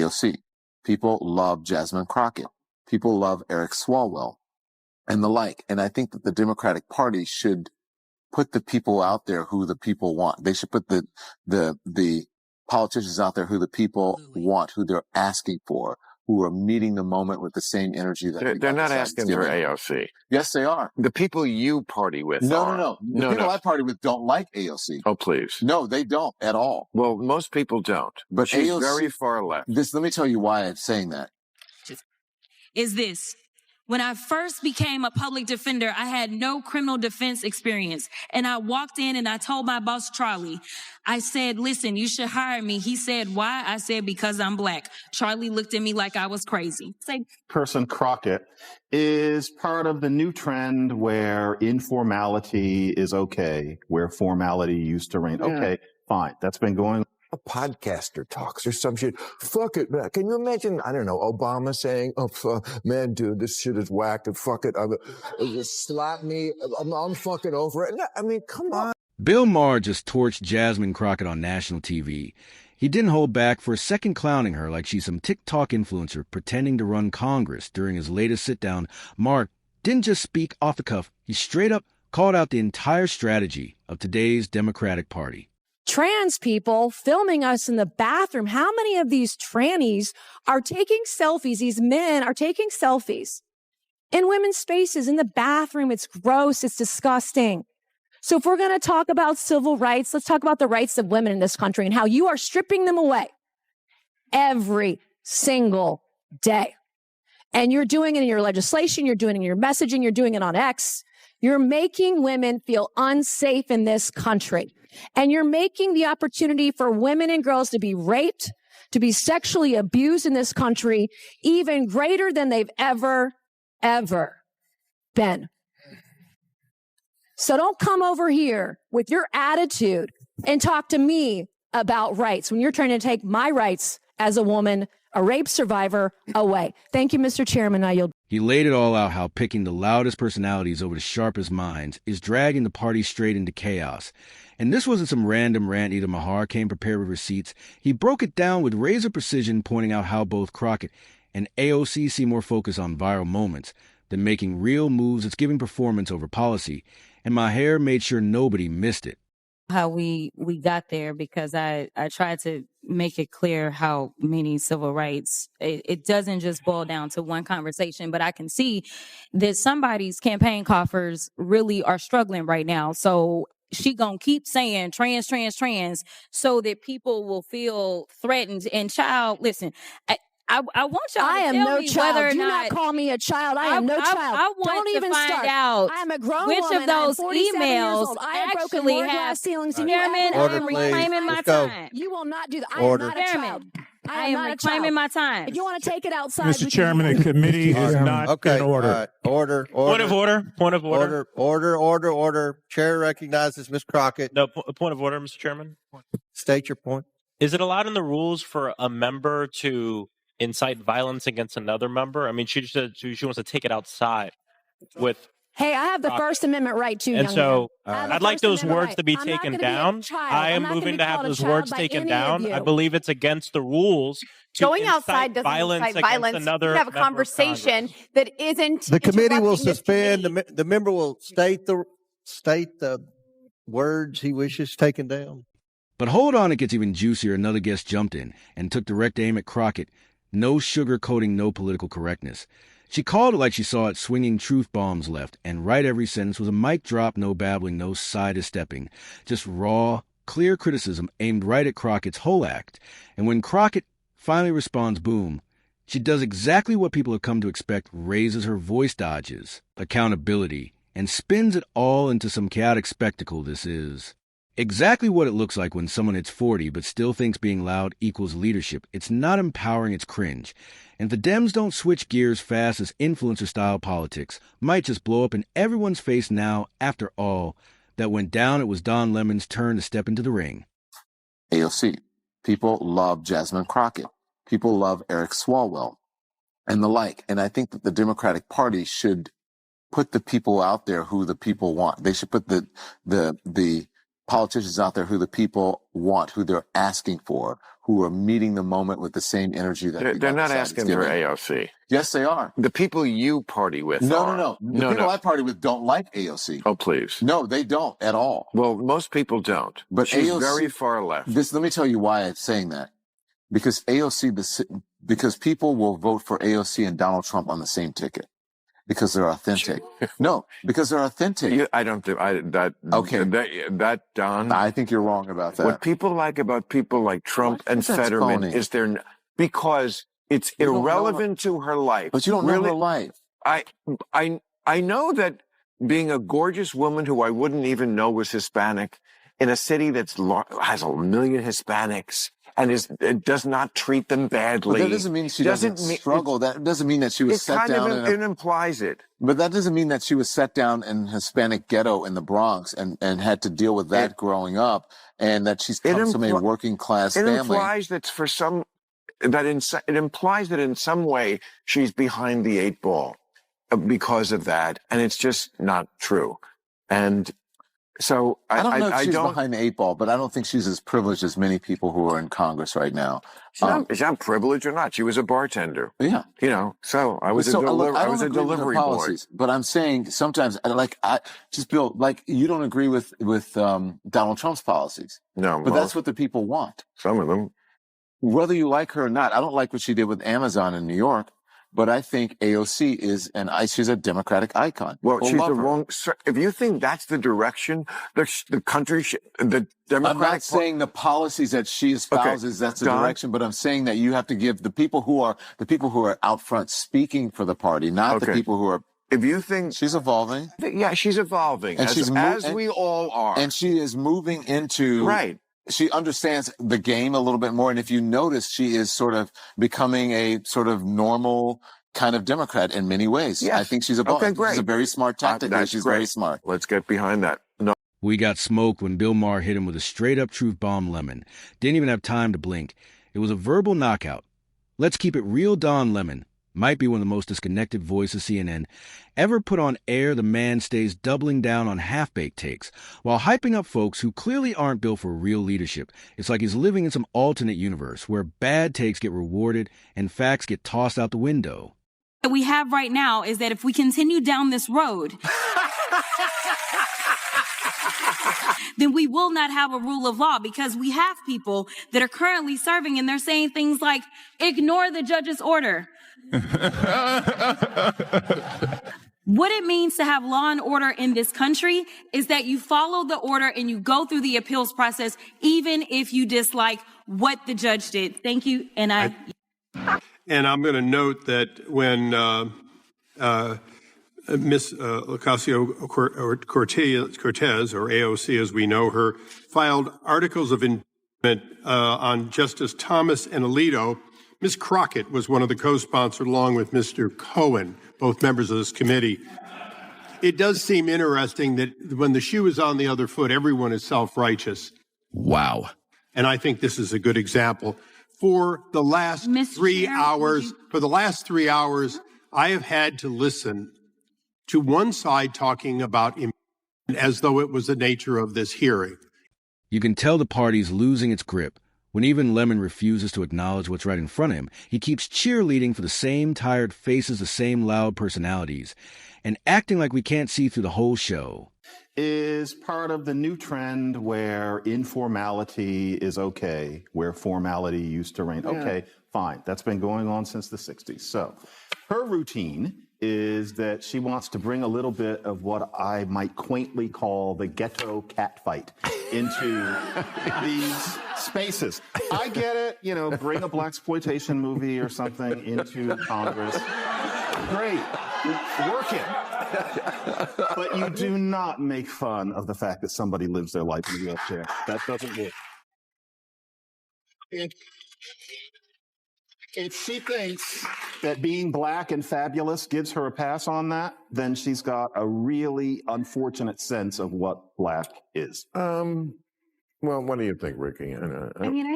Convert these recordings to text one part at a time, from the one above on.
AOC. People love Jasmine Crockett. People love Eric Swalwell and the like. And I think that the Democratic Party should put the people out there who the people want. They should put the politicians out there who the people want, who they're asking for, who are meeting the moment with the same energy that they're not asking for AOC. Yes, they are. The people you party with No. The people I party with don't like AOC. Oh, please. No, they don't at all. Well, most people don't. But she's AOC, very far left. Let me tell you why I'm saying that. Is this. When I first became a public defender, I had no criminal defense experience. And I walked in and I told my boss, Charlie, I said, listen, you should hire me. He said, why? I said, because I'm black. Charlie looked at me like I was crazy. Person Crockett is part of the new trend where informality is okay, where formality used to reign. Okay, fine. That's been going on. A podcaster talks or some shit. Fuck it, man. Can you imagine, I don't know, Obama saying, man, dude, this shit is whacked and fuck it. Just slap me. I'm fucking over it. I mean, come on. Bill Maher just torched Jasmine Crockett on national TV. He didn't hold back for a second clowning her like she's some TikTok influencer pretending to run Congress. During his latest sit-down, Maher didn't just speak off the cuff. He straight up called out the entire strategy of today's Democratic Party. Trans people filming us in the bathroom. How many of these trannies are taking selfies? These men are taking selfies in women's spaces, in the bathroom. It's gross. It's disgusting. So if we're going to talk about civil rights, let's talk about the rights of women in this country and how you are stripping them away every single day. And you're doing it in your legislation. You're doing it in your messaging. You're doing it on X. You're making women feel unsafe in this country. And you're making the opportunity for women and girls to be raped, to be sexually abused in this country, even greater than they've ever been. So don't come over here with your attitude and talk to me about rights when you're trying to take my rights as a woman, a rape survivor, away. Thank you, Mr. Chairman. I yield. He laid it all out how picking the loudest personalities over the sharpest minds is dragging the party straight into chaos. And this wasn't some random rant. Either Maher came prepared with receipts. He broke it down with razor precision, pointing out how both Crockett and AOC seem more focused on viral moments than making real moves that's giving performance over policy. And Maher made sure nobody missed it. How we got there, because I tried to make it clear how many civil rights, it doesn't just boil down to one conversation, but I can see that somebody's campaign coffers really are struggling right now. So she gonna keep saying trans, so that people will feel threatened. And child, listen, I want y'all to tell no me child. whether or Do not call me a child. I am no child. I want Don't to even find start. out I am a grown which woman. of those emails actually have ceilings. Chairman, I am reclaiming my time. You will not do that. I am not a child. I am reclaiming my time. If you want to take it outside, Mr. Chairman, the committee is not in order. Order. Point of order. Order. Chair recognizes Ms. Crockett. No, point of order, Mr. Chairman. State your point. Is it allowed in the rules for a member to incite violence against another member? I mean, she wants to take it outside with. Hey, I have the First Amendment right too, and young so man. I'd like those words to be taken down. I am moving to have those words taken down. I believe it's against the rules. Going outside doesn't incite violence. Another you have a conversation that isn't. The committee will suspend. The member will state the words he wishes taken down. But hold on, it gets even juicier. Another guest jumped in and took direct aim at Crockett. No sugarcoating, no political correctness. She called it like she saw it, swinging truth bombs left, and right every sentence was a mic drop, no babbling, no sidestepping. Just raw, clear criticism aimed right at Crockett's whole act. And when Crockett finally responds, boom, she does exactly what people have come to expect, raises her voice dodges, accountability, and spins it all into some chaotic spectacle this is. Exactly what it looks like when someone hits 40 but still thinks being loud equals leadership. It's not empowering, it's cringe. And if the Dems don't switch gears fast, as influencer-style politics might just blow up in everyone's face now. After all that went down, it was Don Lemon's turn to step into the ring. AOC. People love Jasmine Crockett. People love Eric Swalwell and the like. And I think that the Democratic Party should put the people out there who the people want. They should put the politicians out there who the people want, who they're asking for, who are meeting the moment with the same energy that they're not asking for AOC. Yes, they are. The people you party with No. The people I party with don't like AOC. Oh, please. No, they don't at all. Well, most people don't. But she's AOC, very far left. Let me tell you why I'm saying that. Because because people will vote for AOC and Donald Trump on the same ticket. Because they're authentic. No, because they're authentic. I don't think that Don. I think you're wrong about that. What people like about people like Trump and Fetterman is because it's irrelevant to her life. But you don't know her life. I know that being a gorgeous woman who I wouldn't even know was Hispanic in a city that has 1 million Hispanics and does not treat them badly. But that doesn't mean she doesn't struggle. That doesn't mean that she was set down. It implies it. But that doesn't mean that she was set down in Hispanic ghetto in the Bronx and had to deal with that growing up, and that she's come from a working class family. It implies it implies that in some way she's behind the 8 ball because of that, and it's just not true. And so I don't know if she's behind the 8 ball, but I don't think she's as privileged as many people who are in Congress right now. She's not privileged or not. She was a bartender. Yeah. So I was a delivery boy. But I'm saying sometimes, Bill, you don't agree with Donald Trump's policies. No. But that's what the people want. Some of them. Whether you like her or not, I don't like what she did with Amazon in New York. But I think AOC she's a Democratic icon. Well, she's the wrong. If you think that's the direction the country, the Democratic. I'm not saying the policies that she espouses that's the direction, but I'm saying that you have to give the people who are out front speaking for the party, not the people who are. If you think she's evolving, yeah, she's evolving, and as we all are, and she is moving into She understands the game a little bit more. And if you notice, she is sort of becoming a sort of normal kind of Democrat in many ways. Yes. I think she's okay, great. She's a very smart tactic. She's very smart. Let's get behind that. No. We got smoked when Bill Maher hit him with a straight-up truth bomb lemon. Didn't even have time to blink. It was a verbal knockout. Let's keep it real. Don Lemon might be one of the most disconnected voices CNN ever put on air. The man stays doubling down on half-baked takes while hyping up folks who clearly aren't built for real leadership. It's like he's living in some alternate universe where bad takes get rewarded and facts get tossed out the window. What we have right now is that if we continue down this road, then we will not have a rule of law, because we have people that are currently serving and they're saying things like, ignore the judge's order. What it means to have law and order in this country is that you follow the order and you go through the appeals process, even if you dislike what the judge did. Thank you. And I'm going to note that when Ms. Ocasio-Cortez, or AOC as we know her, filed articles of impeachment on Justice Thomas and Alito, Ms. Crockett was one of the co-sponsors along with Mr. Cohen, both members of this committee. It does seem interesting that when the shoe is on the other foot, everyone is self-righteous. Wow. And I think this is a good example. For the last 3 hours, I have had to listen to one side talking about impeachment as though it was the nature of this hearing. You can tell the party's losing its grip. When even Lemon refuses to acknowledge what's right in front of him, he keeps cheerleading for the same tired faces, the same loud personalities, and acting like we can't see through the whole show. Is part of the new trend where informality is okay, where formality used to reign. Okay, fine. That's been going on since the 60s. So her routine is that she wants to bring a little bit of what I might quaintly call the ghetto cat fight into these spaces. I get it, bring a blaxploitation movie or something into Congress. Great, work it. But you do not make fun of the fact that somebody lives their life in a wheelchair. That doesn't work. If she thinks that being black and fabulous gives her a pass on that, then she's got a really unfortunate sense of what black is. Well, what do you think, Ricky? I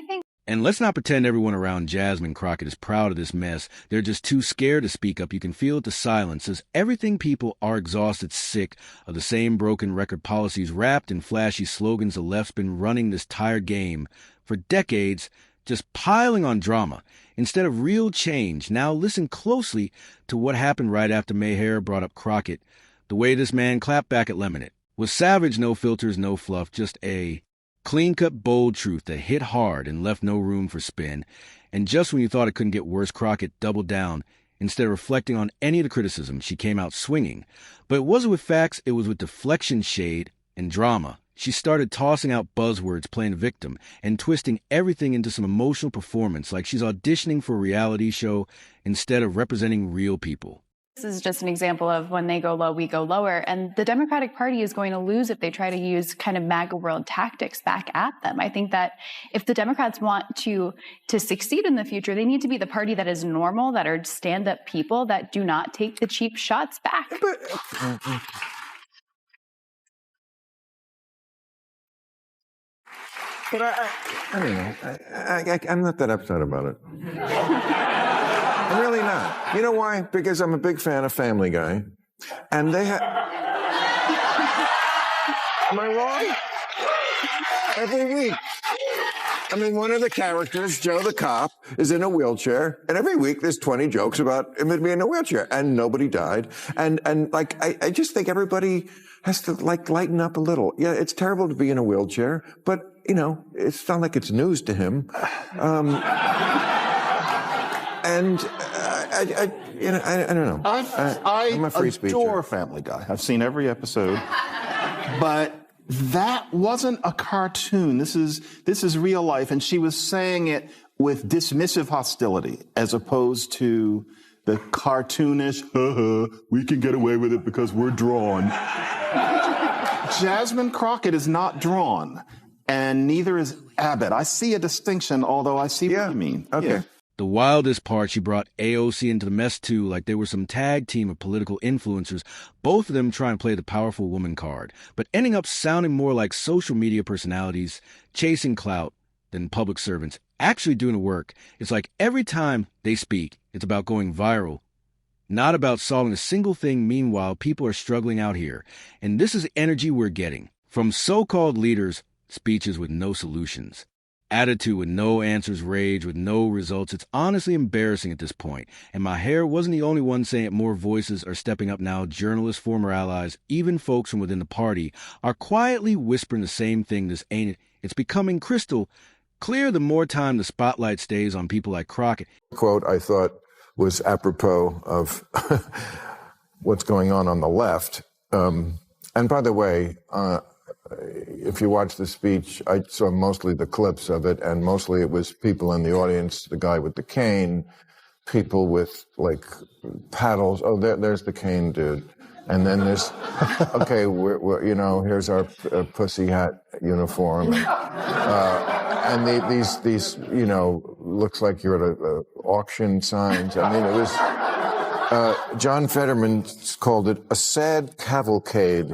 think And let's not pretend everyone around Jasmine Crockett is proud of this mess. They're just too scared to speak up. You can feel it, the silence, as everything people are exhausted, sick of the same broken record policies wrapped in flashy slogans. The left's been running this tired game for decades, just piling on drama instead of real change. Now listen closely to what happened right after Maher brought up Crockett. The way this man clapped back at Lemonade was savage, no filters, no fluff, just a clean-cut, bold truth that hit hard and left no room for spin. And just when you thought it couldn't get worse, Crockett doubled down. Instead of reflecting on any of the criticism, she came out swinging. But it wasn't with facts, it was with deflection, shade, and drama. She started tossing out buzzwords, playing victim, and twisting everything into some emotional performance, like she's auditioning for a reality show instead of representing real people. This is just an example of when they go low, we go lower. And the Democratic Party is going to lose if they try to use kind of MAGA world tactics back at them. I think that if the Democrats want to succeed in the future, they need to be the party that is normal, that are stand-up people, that do not take the cheap shots back. But I don't know. I'm not that upset about it. I'm really not. You know why? Because I'm a big fan of Family Guy. And they have... Am I wrong? Every week. I mean, one of the characters, Joe the cop, is in a wheelchair. And every week there's 20 jokes about him being in a wheelchair. And nobody died. And like, I just think everybody has to, like, lighten up a little. Yeah, it's terrible to be in a wheelchair. But, you know, it's not like it's news to him. And I don't know. I'm a free speaker. I adore Family Guy. I've seen every episode. But that wasn't a cartoon. This is real life. And she was saying it with dismissive hostility as opposed to the cartoonish, we can get away with it because we're drawn. Jasmine Crockett is not drawn, and neither is Abbott. I see a distinction, although I see what you mean. Okay. Yeah. The wildest part, she brought AOC into the mess too, like they were some tag team of political influencers, both of them trying to play the powerful woman card, but ending up sounding more like social media personalities, chasing clout, than public servants actually doing the work. It's like every time they speak, it's about going viral, not about solving a single thing. Meanwhile, people are struggling out here. And this is the energy we're getting from so-called leaders, speeches with no solutions. Attitude with no answers, rage with no results. It's honestly embarrassing at this point. And Maher wasn't the only one saying it. More voices are stepping up now. Journalists, former allies, even folks from within the party are quietly whispering the same thing. This ain't it. It's becoming crystal clear the more time the spotlight stays on people like Crockett. Quote I thought was apropos of what's going on the left. And by the way, if you watch the speech, I saw mostly the clips of it, and mostly it was people in the audience, the guy with the cane, people with, like, paddles. Oh, there's the cane dude. And then there's, okay, we're, you know, here's our pussy hat uniform. And these, you know, looks like you're at a auction signs. I mean, it was, John Fetterman called it a sad cavalcade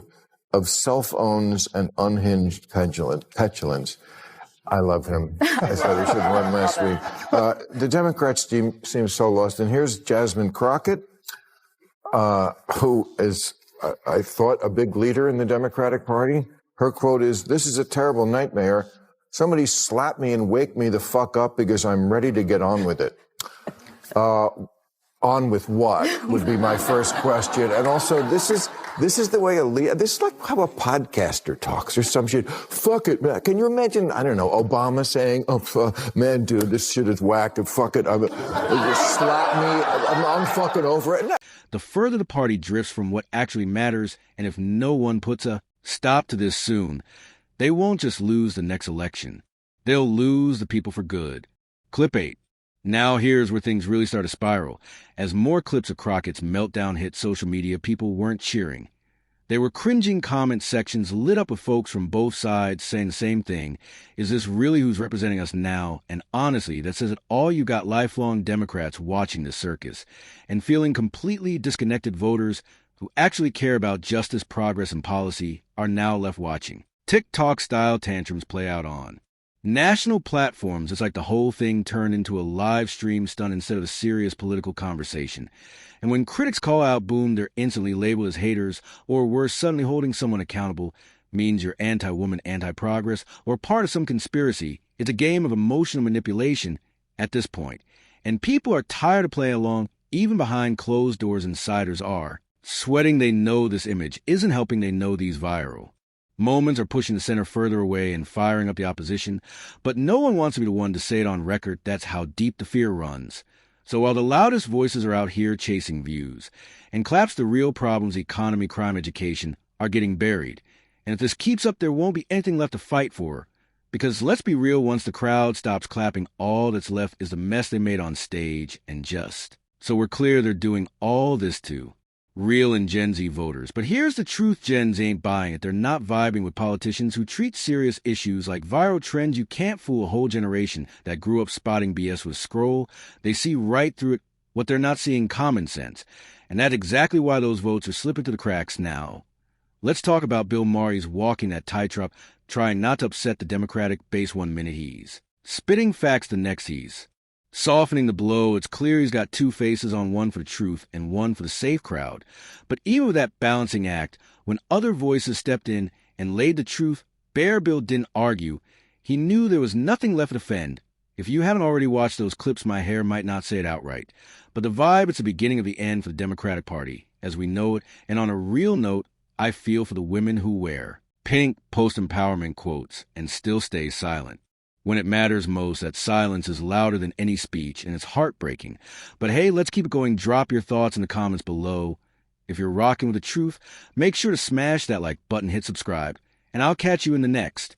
of self-owns and unhinged petulance. I love him. I thought he should have won last week. The Democrats seem so lost. And here's Jasmine Crockett, who is, I thought, a big leader in the Democratic Party. Her quote is, "This is a terrible nightmare. Somebody slap me and wake me the fuck up because I'm ready to get on with it." On with what would be my first question. And also, this is the way a leader, this is like how a podcaster talks or some shit. Fuck it, man. Can you imagine, I don't know, Obama saying, man, dude, this shit is whack, and fuck it. Just slap me. I'm fucking over it. The further the party drifts from what actually matters, and if no one puts a stop to this soon, they won't just lose the next election. They'll lose the people for good. Clip 8. Now here's where things really start to spiral. As more clips of Crockett's meltdown hit social media, people weren't cheering. They were cringing comment sections lit up with folks from both sides saying the same thing. Is this really who's representing us now? And honestly, that says it all. You got lifelong Democrats watching this circus and feeling completely disconnected voters who actually care about justice, progress, and policy are now left watching TikTok-style tantrums play out on National platforms, it's like the whole thing turned into a live stream stunt instead of a serious political conversation. And when critics call out boom, they're instantly labeled as haters, or worse, suddenly holding someone accountable means you're anti-woman, anti-progress, or part of some conspiracy. It's a game of emotional manipulation at this point. And people are tired of playing along, even behind closed doors. Insiders are. Sweating they know this image isn't helping they know these viral. Moments are pushing the center further away and firing up the opposition, but no one wants to be the one to say it on record. That's how deep the fear runs. So while the loudest voices are out here chasing views, and claps the real problems, economy, crime, education, are getting buried. And if this keeps up, there won't be anything left to fight for. Because let's be real, once the crowd stops clapping, all that's left is the mess they made on stage and just. So we're clear they're doing all this to real and Gen Z voters. But here's the truth, Gen Z ain't buying it. They're not vibing with politicians who treat serious issues like viral trends. You can't fool a whole generation that grew up spotting BS with scroll. They see right through it. What they're not seeing, common sense. And that's exactly why those votes are slipping through the cracks now. Let's talk about Bill Maher's walking that tightrope, trying not to upset the Democratic base 1 minute he's spitting facts the next he's softening the blow. It's clear he's got two faces, on one for the truth and one for the safe crowd. But even with that balancing act, when other voices stepped in and laid the truth, bare Bill didn't argue. He knew there was nothing left to defend. If you haven't already watched those clips, Maher might not say it outright. But the vibe, it's the beginning of the end for the Democratic Party, as we know it. And on a real note, I feel for the women who wear pink post-empowerment quotes and still stay silent. When it matters most, that silence is louder than any speech, and it's heartbreaking. But hey, let's keep it going. Drop your thoughts in the comments below. If you're rocking with the truth, make sure to smash that like button, hit subscribe, and I'll catch you in the next.